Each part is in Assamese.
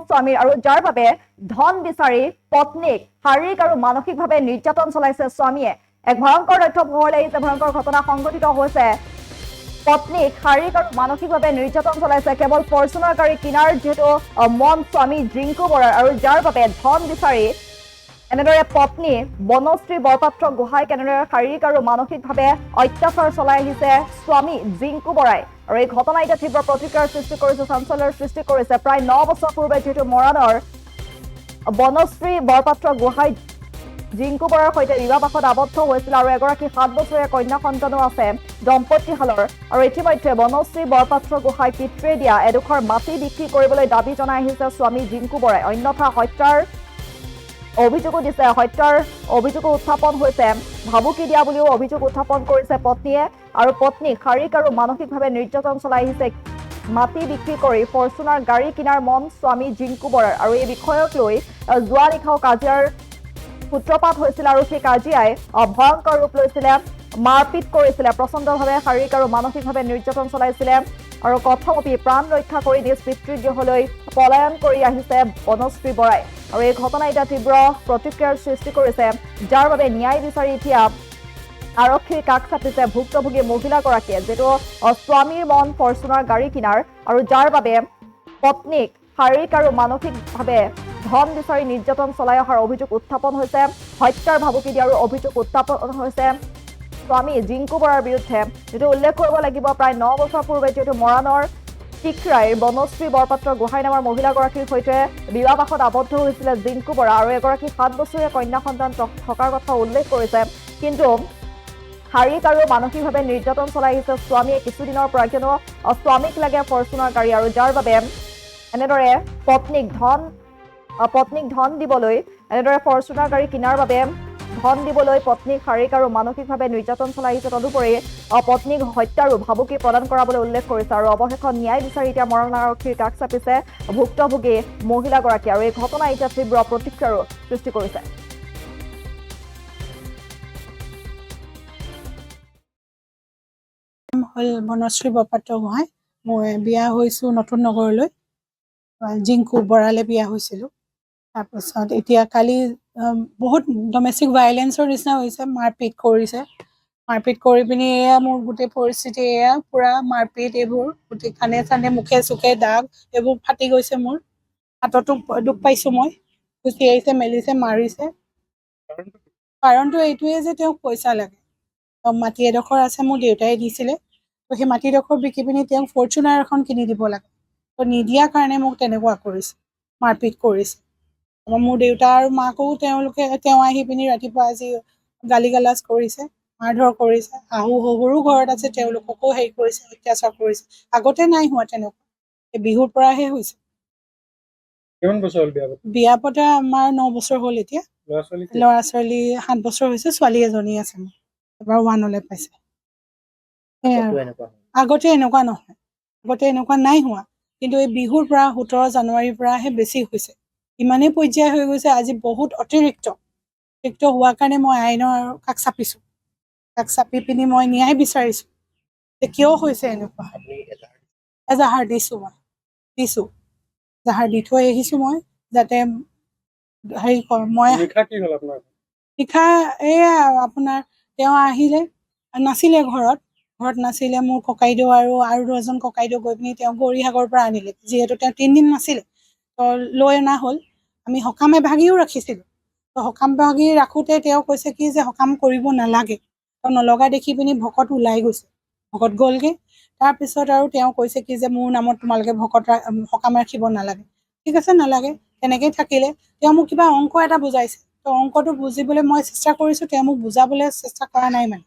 স্বামীৰ আৰু যাৰ বাবে ধন বিচাৰি পত্নীক শাৰীৰিক আৰু মানসিকভাৱে নিৰ্যাতন চলাইছে স্বামীয়ে। এক ভয়ংকৰ তথ্য পোহৰলৈ আহিছে, ভয়ংকৰ ঘটনা সংঘটিত হৈছে। পত্নীক শাৰীৰিক আৰু মানসিকভাৱে নিৰ্যাতন চলাইছে কেৱল ফৰ্চুনাৰ গাড়ী কিনাৰ যিহেতু মন স্বামী জিংকু বৰাৰ, আৰু যাৰ বাবে ধন বিচাৰি এনেদৰে পত্নী বনশ্ৰী বৰপাত্ৰ গোহাঁই কেনেদৰে শাৰীৰিক আৰু মানসিকভাৱে অত্যাচাৰ চলাই আহিছে স্বামী জিংকু বৰাই। আৰু এই ঘটনাই এতিয়া তীব্ৰ প্ৰতিক্ৰিয়াৰ সৃষ্টি কৰিছে, চাঞ্চল্যৰ সৃষ্টি কৰিছে। প্ৰায় 9 বছৰ পূৰ্বে যিহেতু মৰাণৰ বনশ্ৰী বৰপাত্ৰ গোহাঁই জিংকু বৰাৰ সৈতে বিবাহপাশত আবদ্ধ হৈছিল আৰু এগৰাকী 7 বছৰীয়া কন্যা সন্তানো আছে দম্পতীহালৰ। আৰু ইতিমধ্যে বনশ্ৰী বৰপাত্ৰ গোহাঁই পিতৃয়ে দিয়া এডোখৰ মাটি বিক্ৰী কৰিবলৈ দাবী জনাই আহিছে স্বামী জিংকু বৰাই। অন্যথা হত্যাৰ অভিযোগো দিছে, হত্যাৰ অভিযোগো উত্থাপন হৈছে। ভাবুকি দিয়া বুলিও অভিযোগ উত্থাপন কৰিছে পত্নীয়ে। আৰু পত্নীক শাৰীৰিক আৰু মানসিকভাৱে নিৰ্যাতন চলাই আহিছে মাটি বিক্ৰী কৰি ফৰ্চুনাৰ গাড়ী কিনাৰ মন স্বামী জিংকু বৰাৰ। আৰু এই বিষয়ক লৈ যোৱা নিশাও কাজিয়াৰ সূত্ৰপাত হৈছিল আৰু সেই কাজিয়াই ভয়ংকৰ ৰূপ লৈছিলে, মাৰপিট কৰিছিলে, প্ৰচণ্ডভাৱে শাৰীৰিক আৰু মানসিকভাৱে নিৰ্যাতন চলাইছিলে। আৰু কথমপি প্ৰাণ ৰক্ষা কৰি নিজ পিতৃগৃহলৈ পলায়ন কৰি আহিছে বনশ্ৰী বৰাই। আৰু এই ঘটনাই এতিয়া তীব্ৰ প্ৰতিক্ৰিয়াৰ সৃষ্টি কৰিছে, যাৰ বাবে ন্যায় বিচাৰি এতিয়া আৰক্ষীৰ কাষ চাপিছে ভুক্তভোগী মহিলাগৰাকীয়ে, যিটো স্বামীৰ মন ফৰ্চুনাৰ গাড়ী কিনাৰ আৰু যাৰ বাবে পত্নীক শাৰীৰিক আৰু মানসিকভাৱে ধন বিচাৰি নিৰ্যাতন চলাই অহাৰ অভিযোগ উত্থাপন হৈছে। হত্যাৰ ভাবুকি দিয়াৰো অভিযোগ উত্থাপন হৈছে স্বামী জিংকু বৰাৰ বিৰুদ্ধে। যিটো উল্লেখ কৰিব লাগিব, প্ৰায় 9 বছৰ পূৰ্বে যিহেতু মৰাণৰ টিকৰাইৰ বনশ্ৰী বৰপাত্ৰ গোহাঁই নামৰ মহিলাগৰাকীৰ সৈতে বিবাহপাশত আবদ্ধ হৈছিলে জিংকু বৰা আৰু এগৰাকী 7 বছৰীয়া কন্যা সন্তান থকাৰ কথা উল্লেখ কৰিছে। কিন্তু শাৰীৰিক আৰু মানসিকভাৱে নিৰ্যাতন চলাই আহিছে স্বামীয়ে কিছুদিনৰ পৰা, কিয়নো স্বামীক লাগে ফৰ্চুনাৰ গাড়ী, আৰু যাৰ বাবে এনেদৰে পত্নীক ধন দিবলৈ, এনেদৰে ফৰ্চুনাৰ গাড়ী কিনাৰ বাবে ধন দিবলৈ পত্নীক শাৰীৰিক আৰু মানসিকভাৱে নিৰ্যাতন চলাই আহিছে। তদুপৰি পত্নীক হত্যাৰো ভাবুকি প্ৰদান কৰাবলৈ উল্লেখ কৰিছে। আৰু অৱশেষত ন্যায় বিচাৰি এতিয়া মৰাণ আৰক্ষীৰ কাষ চাপিছে ভুক্তভোগী মহিলাগৰাকী। আৰু এই ঘটনাই এতিয়া তীব্ৰ প্ৰতিক্ৰিয়াৰো সৃষ্টি কৰিছে। হ'ল বনশ্ৰী বৰপাত্ৰ গোহাঁই। মই বিয়া হৈছোঁ নতুন নগৰলৈ, জিংকু বৰালে বিয়া হৈছিলোঁ। তাৰপিছত এতিয়া কালি বহুত ডমেষ্টিক ভাইলেঞ্চৰ নিচিনা হৈছে, মাৰপিট কৰিছে। মাৰপিট কৰি পিনি এয়া মোৰ গোটেই পৰিস্থিতি, এয়া পূৰা মাৰপিট, এইবোৰ গোটেই কাণে চানে মুখে চুখে দাগ এইবোৰ ফাটি গৈছে। মোৰ হাততো দুখ পাইছোঁ, মই খুচিয়াইছে, মেলিছে, মাৰিছে। কাৰণটো এইটোৱে যে তেওঁক পইচা লাগে। মাটি এডোখৰ আছে, মোৰ দেউতাই দিছিলে, তো সেই মাটিডোখৰ বিকি পিনি তেওঁক ফৰ্চুনাৰ এখন কিনি দিব লাগে। তো নিদিয়াৰ কাৰণে মোক তেনেকুৱা কৰিছে, মাৰপিট কৰিছে। মোৰ দেউতা আৰু মাকো তেওঁ আহি পিনি ৰাতিপুৱা আজি গালি গালাজ কৰিছে, মাৰধৰ কৰিছে। শাহু শহুৰো ঘৰত আছে, তেওঁলোককো হেৰি কৰিছে, অত্যাচাৰ কৰিছে। আগতে নাই হোৱা তেনেকুৱা, এই বিহুৰ পৰাহে হৈছে। কিমান বছৰ হ'ল বিয়া পতা? আমাৰ 9 বছৰ হ'ল এতিয়া। ল'ৰা ছোৱালী 7 বছৰ হৈছে, ছোৱালী এজনী আছে মোৰ, এবাৰ 1লৈ পাইছে। আগতে এনেকুৱা নহয়, আগতে এনেকুৱা নাই হোৱা, কিন্তু এই বিহুৰ পৰা 17 জানুৱাৰীৰ পৰাহে বেছি হৈছে। ইমানেই পৰ্যায় হৈ গৈছে আজি, বহুত অতিৰিক্ত হোৱাৰ কাৰণে মই আইনৰ কাষ চাপিছোঁ। কাষ চাপি পিনি মই ন্যায় বিচাৰিছোঁ যে কিয় হৈছে এনেকুৱা। এজাহাৰ দিছোঁ, এজাহাৰ দি থৈ আহিছোঁ মই, যাতে হেৰি কৰ। মই নিশা এয়া আপোনাৰ তেওঁ আহিলে, নাছিলে ঘৰত নাছিলে। মোৰ ককাইদেউ আৰু 2জন ককাইদেউ গৈ পিনি তেওঁ গৌৰীসাগৰৰ পৰা আনিলে। যিহেতু তেওঁ 3 দিন নাছিলে, তো লৈ অনা হ'ল। আমি সকাম এভাগিও ৰাখিছিলোঁ, তো সকাম ভাগি ৰাখোঁতে তেওঁ কৈছে কি যে সকাম কৰিব নালাগে। তো নলগা দেখি পিনি ভকত ওলাই গৈছে, ভকত গ'লগৈ। তাৰপিছত আৰু তেওঁ কৈছে কি যে মোৰ নামত তোমালোকে সকাম ৰাখিব নালাগে। ঠিক আছে, নালাগে, তেনেকেই থাকিলে। তেওঁ মোক কিবা অংক এটা বুজাইছে, তো অংকটো বুজিবলৈ মই চেষ্টা কৰিছোঁ, তেওঁ মোক বুজাবলৈ চেষ্টা কৰা নাই। মানে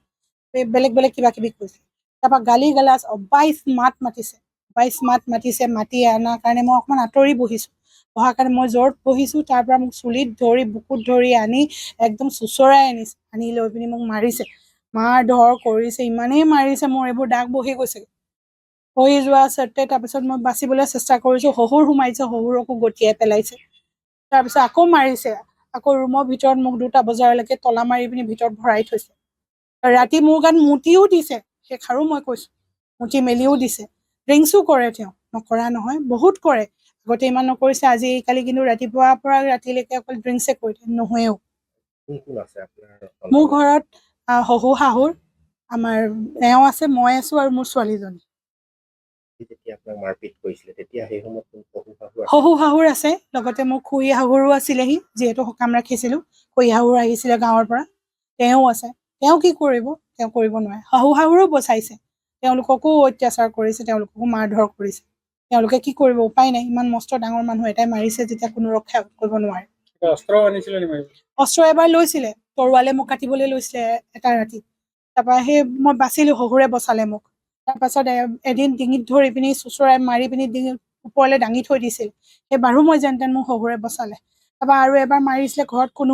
বেলেগ বেলেগ কিবা কিবি কৈছে। তাৰপৰা গালি গালাজ, 22 মাত মাতিছে। মাতি অনাৰ কাৰণে মই অকণমান আঁতৰি বহিছোঁ। বহাৰ কাৰণে মই জোৰত বহিছোঁ। তাৰ পৰা মোক চুলিত ধৰি, বুকুত ধৰি আনি একদম চুচৰাই আনিছে। আনি লৈ পিনি মোক মাৰিছে, মাৰ ধৰ কৰিছে। ইমানেই মাৰিছে, মোৰ এইবোৰ দাগ বহি গৈছে। হৈ যোৱা স্বত্তে তাৰপিছত মই বাচিবলৈ চেষ্টা কৰিছোঁ। শহুৰ সোমাইছে, শহুৰকো গটিয়াই পেলাইছে। তাৰপিছত আকৌ মাৰিছে, আকৌ ৰুমৰ ভিতৰত মোক 2টা বজালৈকে তলা মাৰি পিনি ভিতৰত ভৰাই থৈছে। ৰাতি মোৰ গাত মুটিও দিছে, সেইষাৰো মই কৈছোঁ, মুটি মেলিও দিছে। ড্ৰিংকছো কৰে তেওঁ, নকৰা নহয়, বহুত কৰে। আগতে ইমান নকৰিছে, আজিকালি কিন্তু ৰাতিপুৱাৰ পৰা ৰাতিলৈকে অকল ড্ৰিংকছে কৰি থাকে, নহয়েও। কোন কোন আছে আপোনাৰ মোৰ ঘৰত শহু শাহুৰ, আমাৰ এওঁ আছে, মই আছো আৰু মোৰ ছোৱালীজনী। যেতিয়া আপোনাক মাৰপিট কৰিছিলে তেতিয়া সেই সময়ত কোন শহু শাহু আছে? শহু শাহুৰ আছে, লগতে মোৰ খুৰী শাহুৰো আছিলেহি, যিহেতু সকাম ৰাখিছিলো। খুৰী শাহুৰ আহিছিলে গাঁৱৰ পৰা, তেওঁ আছে। তেওঁ কি কৰিব? তেওঁ কৰিব নোৱাৰে। শহু শাহুৰো বচাইছে, তেওঁলোককো অত্যাচাৰ কৰিছে, তেওঁলোককো মাৰধৰ কৰিছে। তেওঁলোকে কি কৰিব? উপায় নাই। ইমান মস্ত ডাঙৰ মানুহ এটাই মাৰিছে যেতিয়া কোনো ৰক্ষা কৰিব নোৱাৰে। কিবা অস্ত্ৰও আনিছিলে নি মাৰিব? অস্ত্ৰ এবাৰ লৈছিলে, তৰোৱালে মোক কাটিবলৈ লৈছিলে এটা ৰাতি। তাৰপৰা সেই মই বাচিলো, শহুৰে বচালে মোক। তাৰপাছত এদিন ডিঙিত ধৰি পিনি চোঁচৰাই মাৰি পিনি ডিঙিত ওপৰলৈ দাঙি থৈ দিছিল। সেইবাৰো মই যেন তেন মোক শহুৰে বচালে। তাৰপৰা আৰু এবাৰ মাৰিছিলে, ঘৰত কোনো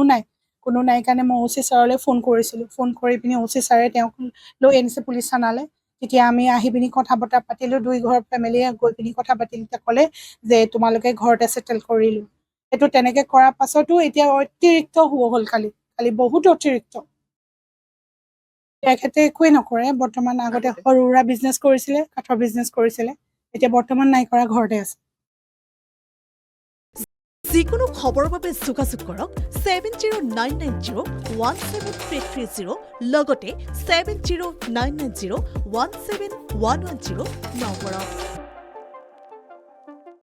নাই কাৰণে মই OC ছাৰলৈ ফোন কৰিছিলোঁ। ফোন কৰি পিনি OC ছাৰে তেওঁক লৈ আনিছে পুলিচ থানালৈ। তেতিয়া আমি আহি পিনি কথা বতৰা পাতিলোঁ, দুই ঘৰ ফেমিলিয়ে গৈ পিনি কথা পাতিলোঁ। তেতিয়া ক'লে যে তোমালোকে ঘৰতে ছেটেল কৰিলোঁ। সেইটো তেনেকৈ কৰাৰ পাছতো এতিয়া অতিৰিক্ত হ'ল, কালি বহুত অতিৰিক্ত। তেখেতে একোৱেই নকৰে বৰ্তমান। আগতে সৰু সুৰা বিজনেছ কৰিছিলে, কাঠৰ বিজনেছ কৰিছিলে, এতিয়া বৰ্তমান নাই কৰা, ঘৰতে আছে। যিকোনো খবৰৰ বাবে যোগাযোগ কৰক 7099017330 লগতে 7099017110 নম্বৰত।